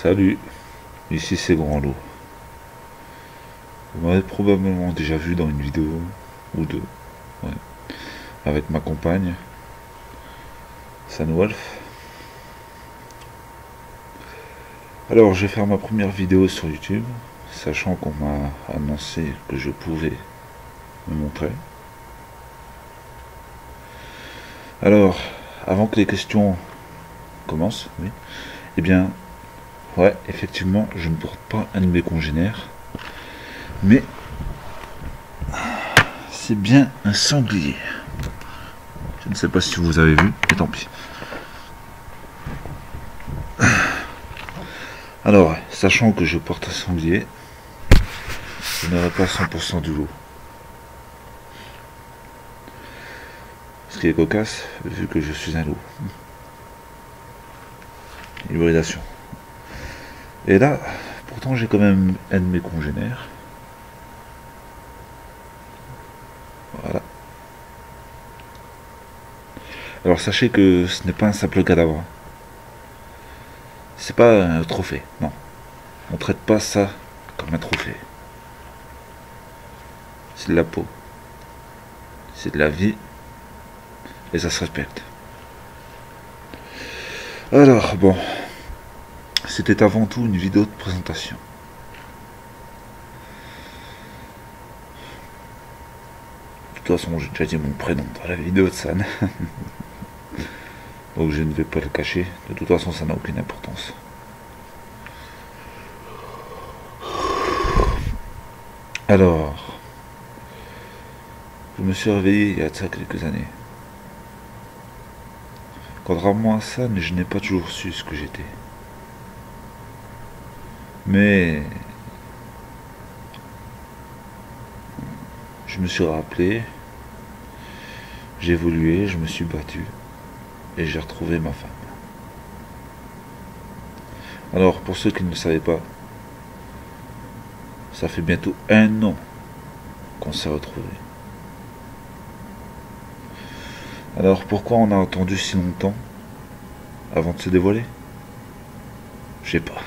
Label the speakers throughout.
Speaker 1: Salut, ici c'est Grand Loup. Vous m'avez probablement déjà vu dans une vidéo ou deux, ouais, avec ma compagne, Sunwolf. Alors je vais faire ma première vidéo sur YouTube, sachant qu'on m'a annoncé que je pouvais me montrer. Alors, avant que les questions commencent, oui, eh bien, ouais, effectivement, je ne porte pas un de mes congénères, mais c'est bien un sanglier. Je ne sais pas si vous avez vu, mais tant pis. Alors, sachant que je porte un sanglier, je n'aurai pas 100% du lot. Ce qui est cocasse, vu que je suis un loup. Hybridation. Et là, pourtant j'ai quand même un de mes congénères. Voilà. Alors sachez que ce n'est pas un simple cadavre. C'est pas un trophée, non. On traite pas ça comme un trophée. C'est de la peau. C'est de la vie. Et ça se respecte. Alors, bon. C'était avant tout une vidéo de présentation. De toute façon, j'ai déjà dit mon prénom dans la vidéo de San. Donc je ne vais pas le cacher. De toute façon, ça n'a aucune importance. Alors, je me suis réveillé il y a de ça quelques années. Contrairement à ça, je n'ai pas toujours su ce que j'étais. Mais je me suis rappelé, j'ai évolué, je me suis battu et j'ai retrouvé ma femme. Alors, pour ceux qui ne le savaient pas, ça fait bientôt 1 an qu'on s'est retrouvés. Alors, pourquoi on a attendu si longtemps avant de se dévoiler? Je sais pas.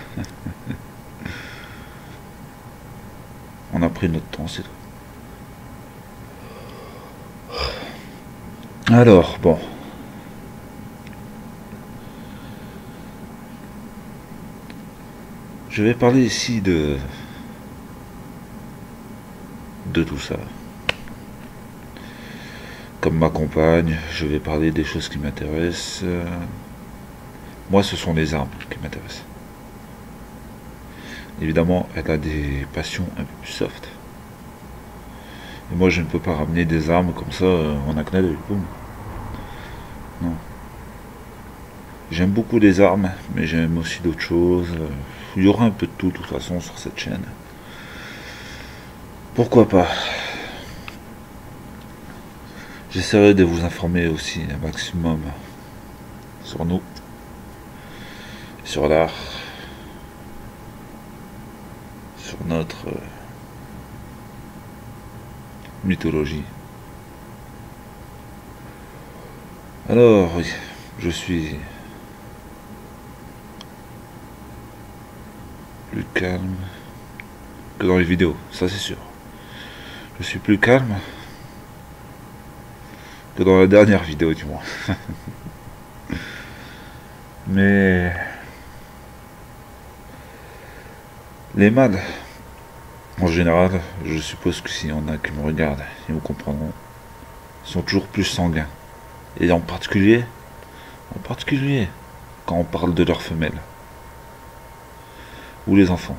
Speaker 1: On a pris notre temps, c'est tout. Alors, bon. Je vais parler ici de tout ça. Comme ma compagne, je vais parler des choses qui m'intéressent. Moi, ce sont les armes qui m'intéressent. Évidemment, elle a des passions un peu plus soft. Et moi, je ne peux pas ramener des armes comme ça en un clin d'œil. Non. J'aime beaucoup les armes, mais j'aime aussi d'autres choses. Il y aura un peu de tout, de toute façon, sur cette chaîne. Pourquoi pas? J'essaierai de vous informer aussi un maximum sur nous, sur l'art, sur notre mythologie. Alors, oui, je suis plus calme que dans les vidéos, ça c'est sûr. Je suis plus calme que dans la dernière vidéo du moins. Mais les mâles, en général, je suppose que s'il y en a qui me regardent et me comprendront, sont toujours plus sanguins. Et en particulier quand on parle de leurs femelles ou les enfants.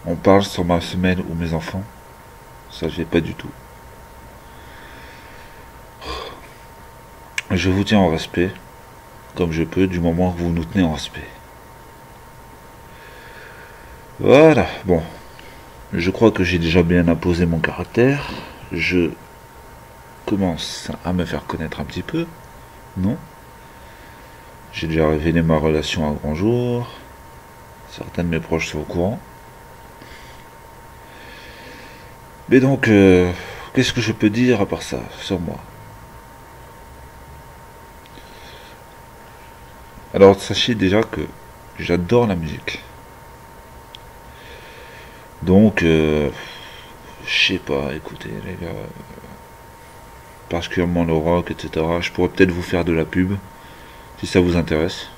Speaker 1: On parle sur ma femelle ou mes enfants, ça je vais pas du tout. Je vous tiens en respect, comme je peux, du moment que vous nous tenez en respect. Voilà, bon. Je crois que j'ai déjà bien imposé mon caractère. Je commence à me faire connaître un petit peu. Non? J'ai déjà révélé ma relation à grand jour. Certains de mes proches sont au courant. Mais donc, qu'est-ce que je peux dire à part ça, sur moi? Alors, sachez déjà que J'adore la musique. Donc, je sais pas, écoutez les gars, particulièrement le rock, etc. Je pourrais peut-être vous faire de la pub, si ça vous intéresse.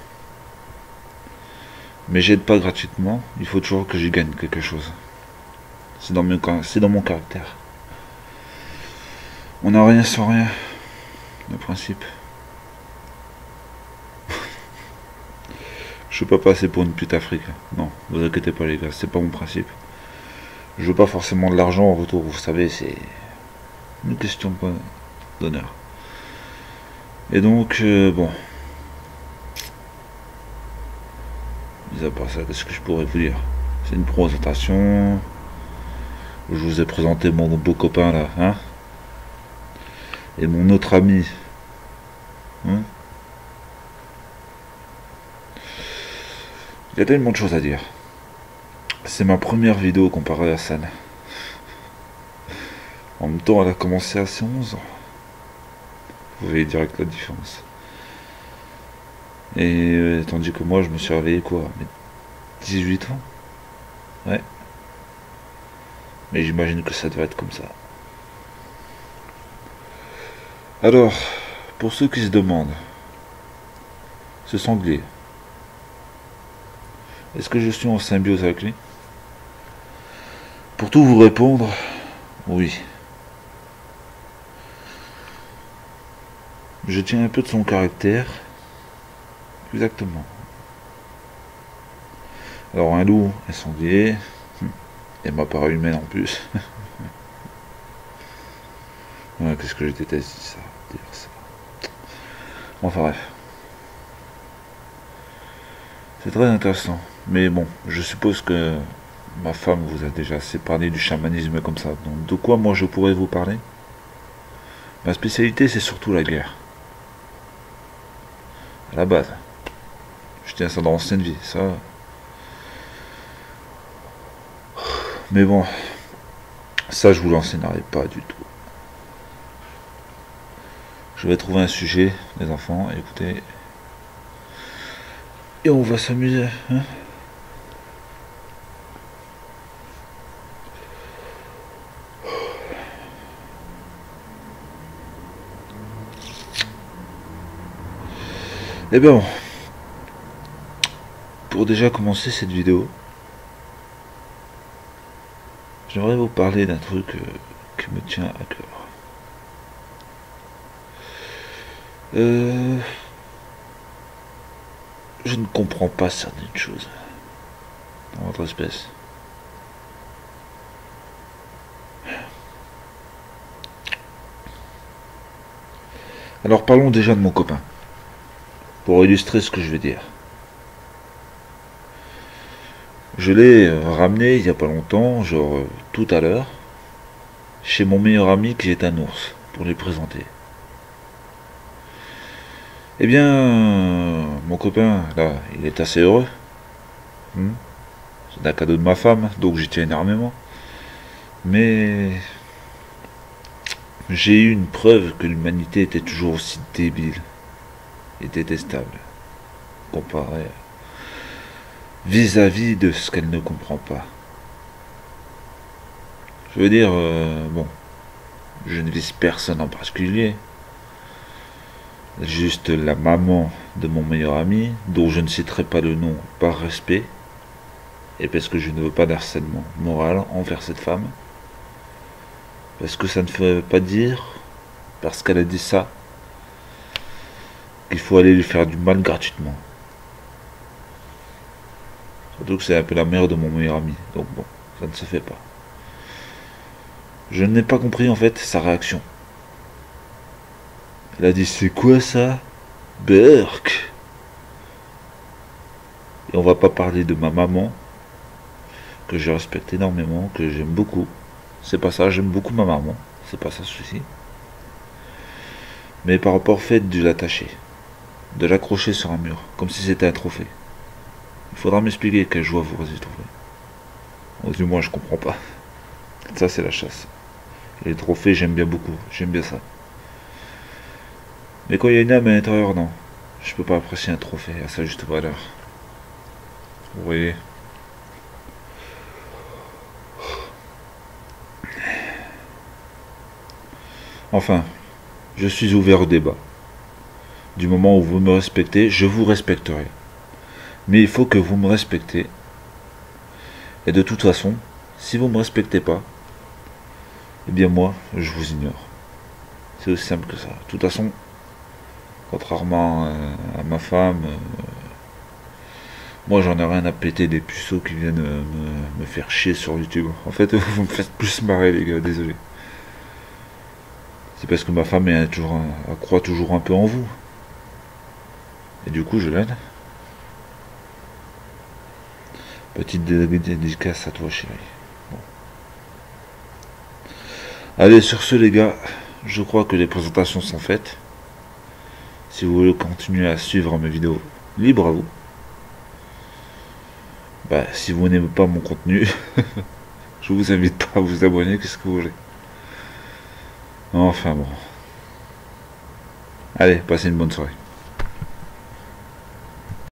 Speaker 1: Mais j'aide pas gratuitement, il faut toujours que j'y gagne quelque chose. C'est dans mon caractère. On n'a rien sans rien, le principe. Je veux pas passer pour une pute Afrique. Non, vous inquiétez pas les gars, c'est pas mon principe. Je veux pas forcément de l'argent en retour, vous savez, c'est une question d'honneur. Et donc, bon. Mis à part ça, qu'est-ce que je pourrais vous dire? C'est une présentation. Je vous ai présenté mon beau copain là, hein? Et mon autre ami. Hein? Il y a tellement de choses à dire. C'est ma première vidéo comparée à San. En même temps, elle a commencé à ses 11 ans. Vous voyez direct la différence. Et tandis que moi, je me suis réveillé quoi? 18 ans? Ouais. Mais j'imagine que ça devrait être comme ça. Alors, pour ceux qui se demandent, ce sanglier, est-ce que je suis en symbiose avec lui? Pour tout vous répondre, oui. Je tiens un peu de son caractère. Exactement. Alors un loup, un sanglier, et ma part humaine en plus. Ouais, qu'est-ce que je déteste dire ça. Enfin bref. C'est très intéressant. Mais bon, je suppose que ma femme vous a déjà assez parlé du chamanisme comme ça. Donc de quoi moi je pourrais vous parler? Ma spécialité c'est surtout la guerre. À la base. Je tiens ça dans l'ancienne vie, ça. Mais bon, ça je vous l'enseignerai pas du tout. Je vais trouver un sujet, les enfants, écoutez. Et on va s'amuser, hein. Eh bien, pour déjà commencer cette vidéo, j'aimerais vous parler d'un truc qui me tient à cœur. Je ne comprends pas certaines choses dans votre espèce. Alors parlons déjà de mon copain, pour illustrer ce que je vais dire. Je l'ai ramené il n'y a pas longtemps, genre tout à l'heure, chez mon meilleur ami qui est un ours, pour les présenter. Eh bien, mon copain, là, il est assez heureux. C'est un cadeau de ma femme, donc j'y tiens énormément. Mais j'ai eu une preuve que l'humanité était toujours aussi débile et détestable, comparée vis-à-vis de ce qu'elle ne comprend pas. Je veux dire, bon, je ne vise personne en particulier. Juste la maman de mon meilleur ami, dont je ne citerai pas le nom par respect, et parce que je ne veux pas d'harcèlement moral envers cette femme. Parce que ça ne veut pas dire, parce qu'elle a dit ça, qu'il faut aller lui faire du mal gratuitement. Surtout que c'est un peu la mère de mon meilleur ami, donc bon, ça ne se fait pas. Je n'ai pas compris en fait sa réaction. Elle a dit c'est quoi ça? Burk. Et on va pas parler de ma maman, que je respecte énormément, que j'aime beaucoup. C'est pas ça, j'aime beaucoup ma maman, c'est pas ça le souci. Mais par rapport au fait de l'attacher, de l'accrocher sur un mur, comme si c'était un trophée. Il faudra m'expliquer quelle joie vous y trouvez. Ou du moins je comprends pas. Ça c'est la chasse. Et les trophées j'aime bien beaucoup, j'aime bien ça. Mais quand il y a une âme à l'intérieur, non. Je peux pas apprécier un trophée à sa juste valeur. Oui. Enfin, je suis ouvert au débat. Du moment où vous me respectez, je vous respecterai. Mais il faut que vous me respectez. Et de toute façon, si vous ne me respectez pas, eh bien moi, je vous ignore. C'est aussi simple que ça. De toute façon, contrairement à ma femme, moi j'en ai rien à péter des puceaux qui viennent me faire chier sur YouTube. En fait, vous me faites plus marrer les gars, désolé. C'est parce que ma femme elle croit toujours un peu en vous. Et du coup, je l'aide. Petite dédicace à toi, chérie. Bon. Allez, sur ce, les gars, je crois que les présentations sont faites. Si vous voulez continuer à suivre mes vidéos, libre à vous. Bah, si vous n'aimez pas mon contenu, je vous invite pas à vous abonner, qu'est-ce que vous voulez. Enfin bon. Allez, passez une bonne soirée.